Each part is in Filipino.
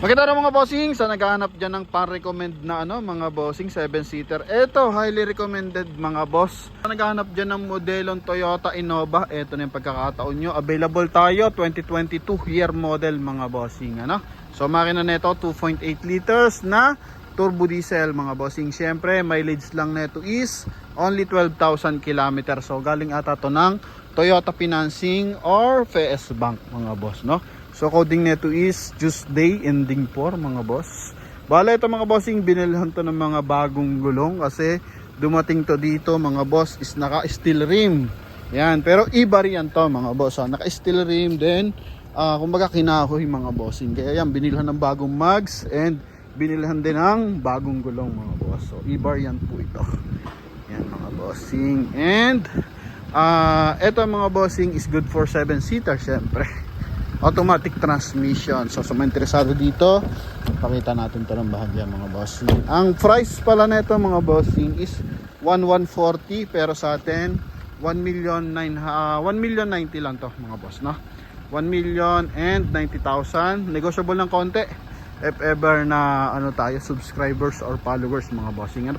Maganda rin mga bossing sa naghahanap dyan ng pan-recommend na mga bossing 7-seater. Ito, highly recommended mga boss. Sa naghahanap dyan ng modelong Toyota Innova, ito na yung pagkakataon nyo. Available tayo, 2022 year model mga bossing. So makina neto 2.8 liters na turbo diesel mga bossing. Siyempre, mileage lang neto is only 12,000 km. So galing ata to ng Toyota Financing or FS Bank mga boss, So coding neto is Tuesday ending 4 mga boss. Bala ito mga bossing, binilhan to ng mga bagong gulong kasi dumating to dito mga boss is naka steel rim. Yan, pero i-variant to mga boss. Naka steel rim din. Kumbaga kinahoy mga bossing. Kaya yan, binilhan ng bagong mags and binilhan din ng bagong gulong mga boss. So i-variant po ito. Yan mga bossing. And ito mga bossing is good for 7-seater syempre. Automatic transmission. So sa mga interesado dito, pakita natin ito ng bahagya mga bossing. Ang price pala nito mga bossing is 1,140 pero sa atin 1,090,000 lang to mga boss, 1,090,000. Negotiable ng konti if ever na tayo subscribers or followers mga bossing.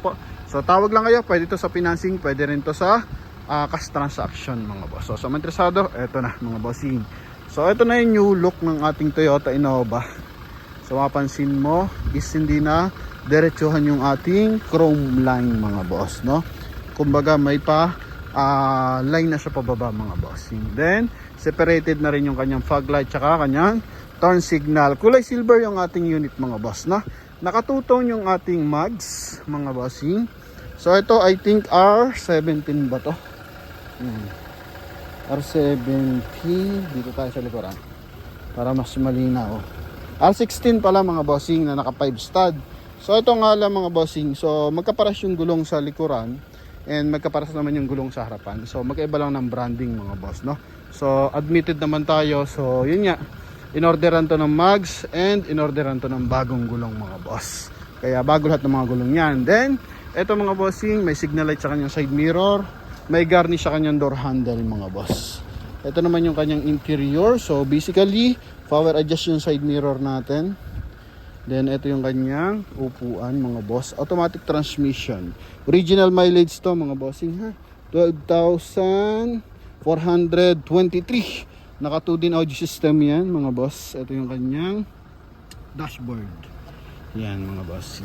So tawag lang kayo, pwede to sa financing, pwede rin to sa cash transaction mga boss. So sa mga interesado, eto na mga bossing. So ito na yung new look ng ating Toyota Innova. So mapansin mo is hindi na diretsuhan yung ating chrome line mga boss, Kumbaga may pa line na siya pababa mga bossing. Then separated na rin yung kanyang fog light tsaka kanyang turn signal. Kulay silver yung ating unit mga boss, Nakatutong yung ating mags mga bossing. So ito I think R17 ba to? R17, dito tayo sa likuran para mas malinaw. R16 pala mga bossing na naka 5 stud. So ito nga lang mga bossing, so magkaparas yung gulong sa likuran and magkaparas naman yung gulong sa harapan. So magkaiba lang ng branding mga boss, So admitted naman tayo, so yun nga, inorderan to ng mags and inorderan to ng bagong gulong mga boss. Kaya bago lahat ng mga gulong yan. Then ito mga bossing, may signal light sa kanyang side mirror. May garnish sa kanyang door handle mga boss. Ito naman yung kanyang interior. So basically, power adjust yung side mirror natin. Then ito yung kanyang upuan mga boss. Automatic transmission. Original mileage to mga bossing 12,423. Naka 2 din audio system yan mga boss. Ito yung kanyang dashboard. Yan mga boss.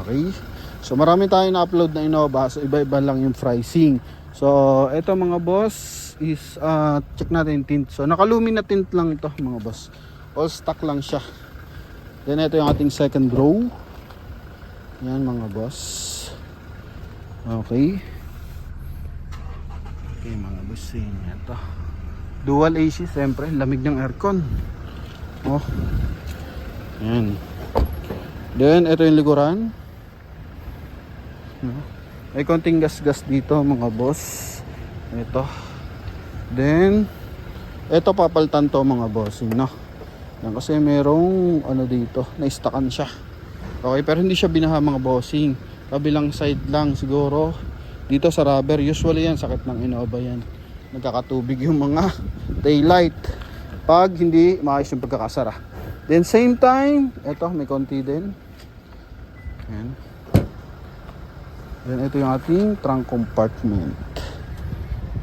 Okay. So marami tayong na-upload na Innova. So iba-iba lang yung pricing. So ito mga boss is check natin yung tint. So naka-lumin na tint lang ito mga boss. All stock lang siya. Then ito yung ating second row. Yan mga boss. Okay. Okay mga boss. Ito. Dual AC siyempre. Lamig ng aircon. Yan. Then ito yung likuran. May konting gas-gas dito mga boss. Ito. Then ito papalitan to mga bossing, Yan kasi merong dito, na-stackan siya. Okay, pero hindi siya binaha mga bossing. Kabilang side lang siguro. Dito sa rubber, usually yan sakit ng Innova yan. Nagkakatubig yung mga taillight pag hindi maayos yung pagkakasara. Then same time, ito may konti din. Yan. Then ito yung ating trunk compartment.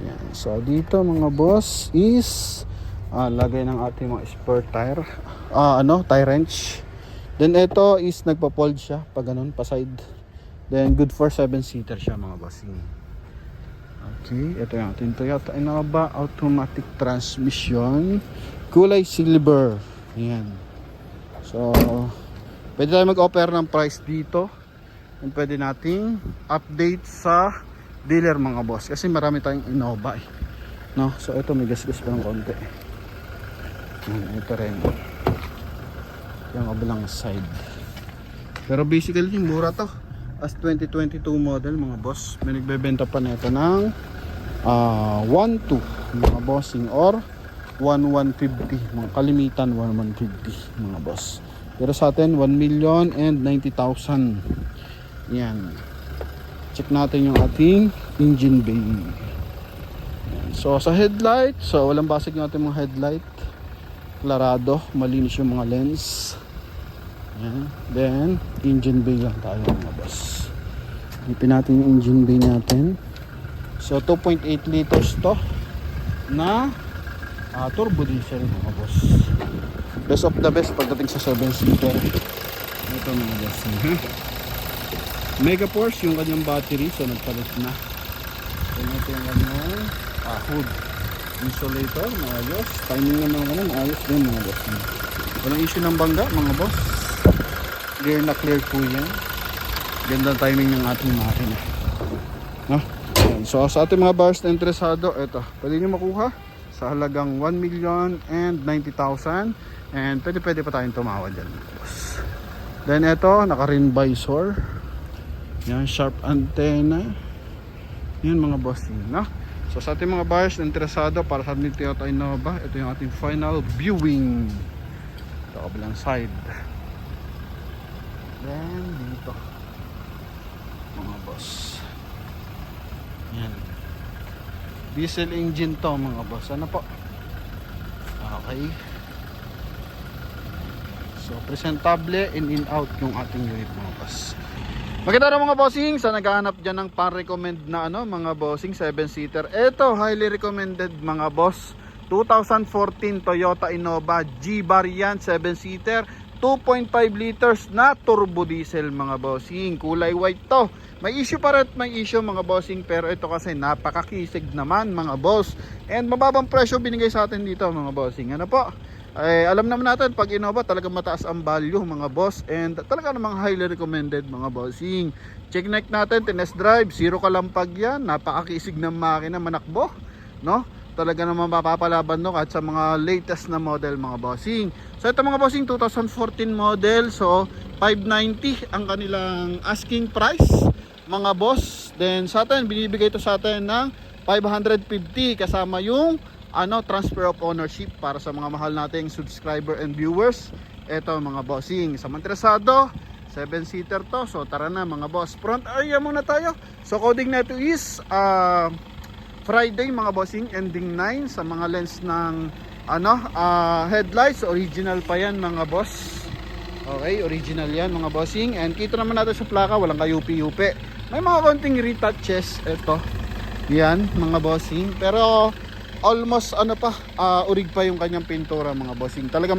Yan. So dito mga boss is lagay ng ating mga spare tire. Tire wrench. Then ito is nagpa-fold siya pag ganun pa side. Then good for 7-seater siya mga bossing. Okay, ito yung ating Toyota Innova automatic transmission. Kulay silver. Yan. So pwede tayo mag-offer ng price dito. And pwede nating update sa dealer mga boss. Kasi marami tayong Innova So ito may gas-gas pa ng konti. Ito rin. Yung kabilang side. Pero basically mura to. As 2022 model mga boss. May nagbebenta pa nito ng 1.2 mga bossing or 1,150. Mga kalimitan 1,150 mga boss. Pero sa atin 1,090,000. Yan. Check natin yung ating engine bay. Yan. So sa headlight, so walang basig yung ating mga headlight. Klarado, malinis yung mga lens. Ayan. Then, engine bay lang tayo mga boss. Ipin natin yung engine bay natin. So, 2.8 liters to na turbo diesel mga boss. Best of the best pagdating sa 7-seater. Ito mga boss. Mega Force yung kanyang battery. So, nagpalit na. Then, ito yung kanyang hood. Insulator, maayos. Timing naman naman, maayos din mga boss. Walang issue ng bangga mga boss. Clear na clear po yan. Ganda timing ng ating makina. No? So sa ating mga buyers na interesado, ito, pwede nyo makuha sa halagang 1,090,000 and pwede pa tayong tumawad dyan mga boss. Then ito, naka-rim visor. Yan, sharp antenna. Yan mga boss yun, no? So sa ating mga buyers na interesado para sa ating Toyota Innova, ito yung ating final viewing sa kabilang side. Then dito mga boss, yan, diesel engine to mga boss. Ano po? Okay. So presentable in out yung ating unit mga boss. Maganda rin mga bossing sa naghahanap dyan ng pan-recommend na mga bossing 7-seater. Ito highly recommended mga boss, 2014 Toyota Innova G variant 7-seater, 2.5 liters na turbo diesel mga bossing. Kulay white to. May issue pa rin, may issue mga bossing, pero ito kasi napakakisig naman mga boss. And mababang presyo binigay sa atin dito mga bossing. Ano po? Alam naman natin pag Innova talagang mataas ang value mga boss, and talaga namang highly recommended mga bossing. Check neck natin, tinest drive, zero kalampag yan, napakakisig ng makina, manakbo, no? Talaga naman mapapalaban no kahit sa mga latest na model mga bossing. So ito mga bossing 2014 model, so 590 ang kanilang asking price mga boss. Then sa atin binibigay ito sa atin ng 550 kasama yung transfer of ownership para sa mga mahal nating subscriber and viewers. Ito mga bossing, sa interesado 7-seater to. So tara na mga boss, front area muna tayo. So coding na ito is Friday mga bossing, ending 9 sa mga lens ng headlights. Original pa yan mga boss. Okay, original yan mga bossing. And kita naman natin sa plaka, walang kayupi-yupi. May mga konting retouches ito. Yan mga bossing. Pero almost urig pa yung kanyang pintura mga bossing. Talaga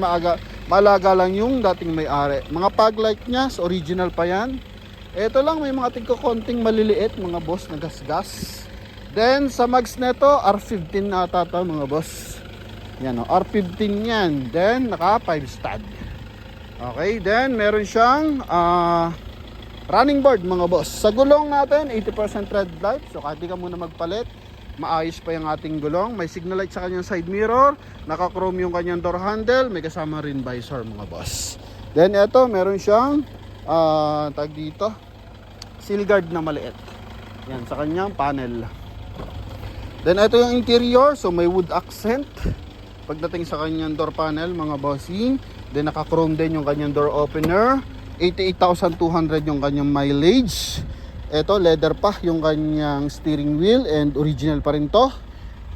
maalaga lang yung dating may-ari. Mga fog light niya, so original pa yan. Ito lang, may mga tigko-konting maliliit mga boss na gasgas. Then sa mags neto, R15 na ata to mga boss. Yan o, R15 yan. Then naka 5 stud. Okay, then meron siyang running board mga boss. Sa gulong natin 80% red light. So kahit di ka muna magpalit, maayos pa yung ating gulong. May signal light sa kanyang side mirror, naka chrome yung kanyang door handle, may kasama rin visor mga boss. Then ito, meron siyang tag dito, seal guard na maliit. Yan, sa kanyang panel. Then ito yung interior, so may wood accent pagdating sa kanyang door panel mga bossing. Then naka chrome din yung kanyang door opener. 88,200 yung kanyang mileage. Ito leather pa yung kanyang steering wheel and original pa rin to.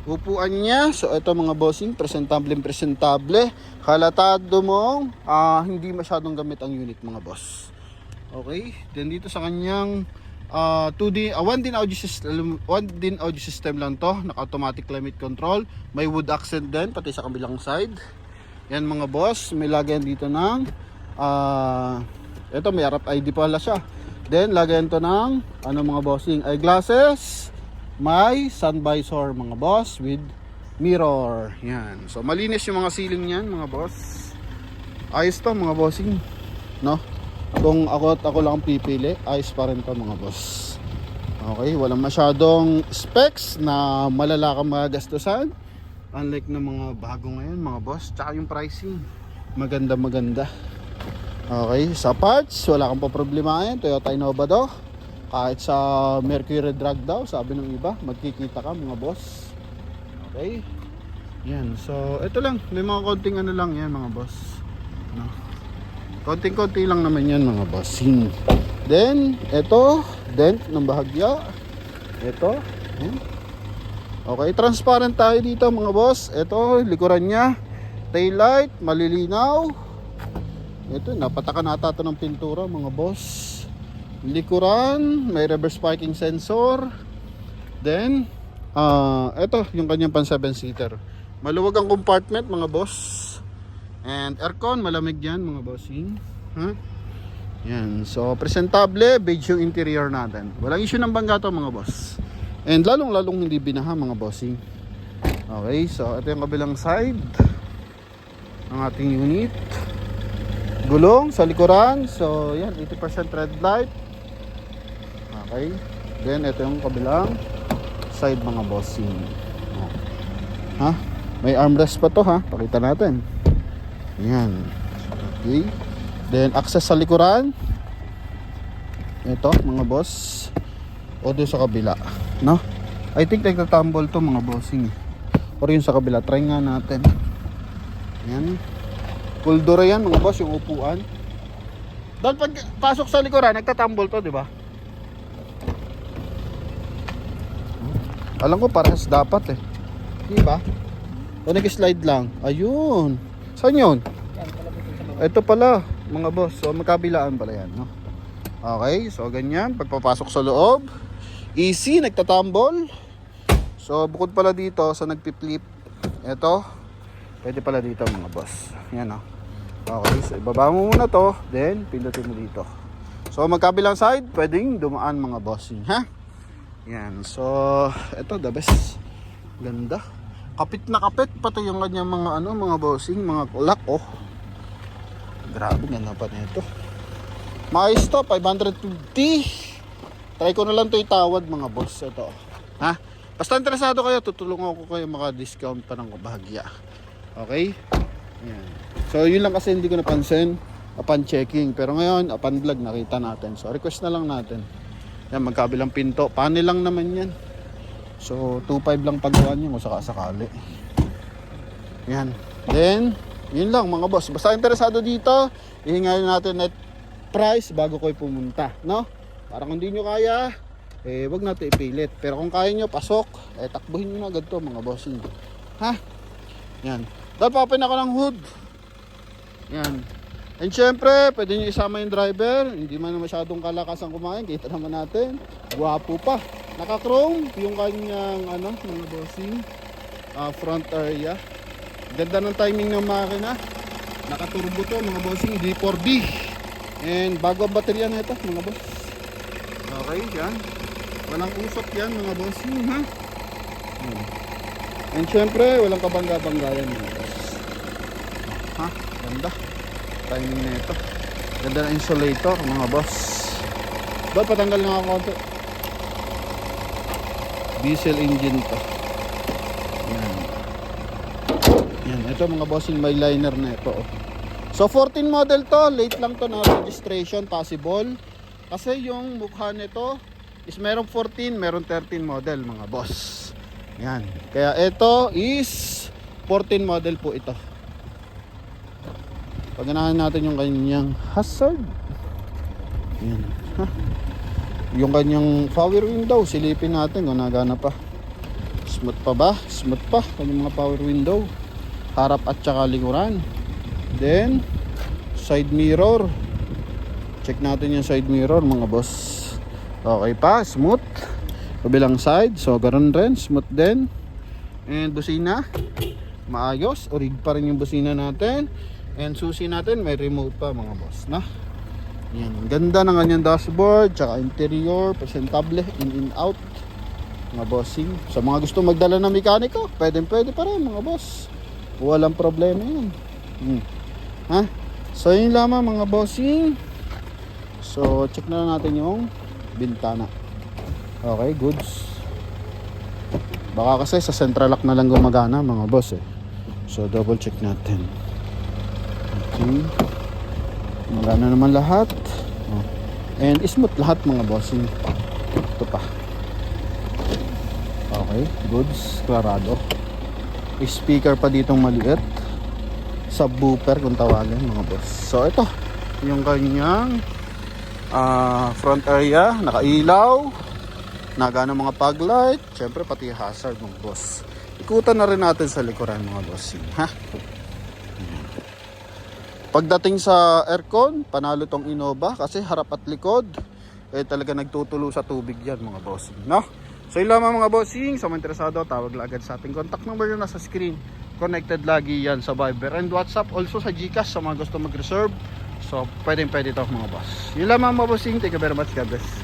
Upuan niya, so ito mga bossing, presentable. Halatado mong hindi masyadong gamit ang unit mga boss. Okay, then dito sa kanyang 1 din audio system lang to, naka-automatic climate control, may wood accent din pati sa kabilang side. Yan mga boss, may lagayan dito ng ito may RFID pala siya. Then lagayan to ng mga bossing, eyeglasses, may sun visor mga boss with mirror. Yan, so malinis yung mga ceiling niyan mga boss. Ayos to mga bossing, no? Kung ako lang pipili, ayos pa rin to mga boss. Okay, walang masyadong specs na malala kang magastusan, unlike ng mga bago ngayon mga boss. Tsaka yung pricing maganda. Okay, sa parts wala kang paproblemahin. Toyota Innova daw, kahit sa Mercury drag daw, sabi ng iba, magkikita ka mga boss. Okay, yan, so ito lang, may mga konting lang yan mga boss, no? Konting-konti lang naman yan mga bossing. Then, ito, dent ng bahagya. Ito. Okay, transparent tayo dito mga boss. Ito, likuran niya. Tail light, malilinaw. Ito, napatakan ata ito ng pintura mga boss. Likuran, may reverse parking sensor. Then, ito yung kanyang pan 7-seater. Maluwag ang compartment mga boss. And aircon, malamig yan mga bossing. Yan, so presentable, beige yung interior natin. Walang issue ng bangga to mga boss. And lalong hindi binaha mga bossing. Okay, so ito yung kabilang side ng ating unit. Gulong sa likuran. So yan, 80% red light. Okay, then ito yung kabilang side mga bossing. May armrest pa to pakita natin. Yan. Okay, then access sa likuran. Ito mga boss. O doon sa kabila, no? I think nagtatumble to mga bossing. Or yung sa kabila, try nga natin. Yan. Puldura yan mga boss, yung upuan. Dahil pag pasok sa likuran, nagtatumble to, di ba? Alam ko parehas dapat di ba? O nag-slide lang. Ayun. Saan yun? Ito pala mga boss. So magkabilaan pala yan, no? Okay, so ganyan. Pagpapasok sa loob, easy, nagtatumble. So bukod pala dito sa nagpi-flip, ito, pwede pala dito mga boss. Yan Okay, so ibaba mo muna to, then pindutin mo dito. So magkabilang side, pwedeng dumaan mga bossing, Yan, so ito the best. Ganda. Kapit na kapit pati yung kanyang mga mga bossing, mga lock Grabe, ganda pa nito. Maayos to, 550. Try ko na lang to itawad mga boss. Ito. Basta interesado kayo, tutulungan ko kayo maka-discount pa ng kabahagya. Okay? Yan. So yun lang kasi hindi ko napansin upon checking. Pero ngayon, upon vlog nakita natin. So request na lang natin. Yan, magkabilang pinto. Panel lang naman yan. So 2.5 lang paggawa nyo kung sakasakali. Yan. Then, yun lang mga boss. Basta interesado dito, ihingayin natin net price bago kayo pumunta, no? Para kung hindi nyo kaya, wag natin ipilit. Pero kung kaya nyo, pasok, takbuhin nyo na agad to mga bossing. Yan. Dahil papin ako ng hood. Yan. And syempre, pwede nyo isama yung driver. Hindi man masyadong kalakasan kumain. Kita naman natin. Guwapo pa. Naka-chrome yung kanyang mga bossing front area. Ganda ng timing ng makina. Naka-turbo to mga bossing, D4D. And bago ang baterya na ito mga boss. Okay, yan. Walang usok yan mga bossing, And syempre, walang kabangga-bangga yan mga boss. Ganda. Timing na ito. Ganda na insulator mga boss. Doon, patanggal nga ako konti. Diesel engine to. Yan. Yan, ito mga bossing, may liner na ito. So 14 model to, late lang to na registration, possible. Kasi yung mukha nito is merong 14, merong 13 model mga boss. Yan. Kaya ito is 14 model po ito. Paganahan natin yung kanyang hazard. Yan. Yung kanyang power window, silipin natin kung nagana pa. Smooth pa ba? Smooth pa. Kanyang mga power window. Harap at saka likuran. Then side mirror. Check natin yung side mirror mga boss. Okay pa, smooth. Kabilang side, so ganoon rin, smooth din. And busina, maayos, orig pa rin yung busina natin. And susi natin, may remote pa mga boss, na. Yan, ganda ng kanyang dashboard, tsaka interior, presentable, in out. Mga bossing. Sa mga gusto magdala ng mekaniko, pwede pa rin mga boss. Walang problema yan. So yun lamang mga bossing. So check na natin yung bintana. Okay, goods. Baka kasi sa central lock na lang gumagana mga boss So double check natin. Okay, gumagana naman lahat. And smooth lahat mga bossing. Ito pa. Okay, goods, klarado. Speaker pa ditong maliit. Subwoofer kung tawagan mga boss. So ito yung kanyang front area, nakailaw, nagana mga fog light, syempre pati hazard mga boss. Ikutan na rin natin sa likuran mga boss, Pagdating sa aircon, panalo tong Innova kasi harap at likod talaga nagtutulo sa tubig yan mga bossing, no? So yun lamang mga bossing, sa mga interesado tawag lang agad sa ating contact number na nasa screen. Connected lagi yan sa Viber and WhatsApp, also sa GCash sa mga gusto mag-reserve. So pwede ito mga boss. Yun lamang mga bossing, thank you very much, God bless.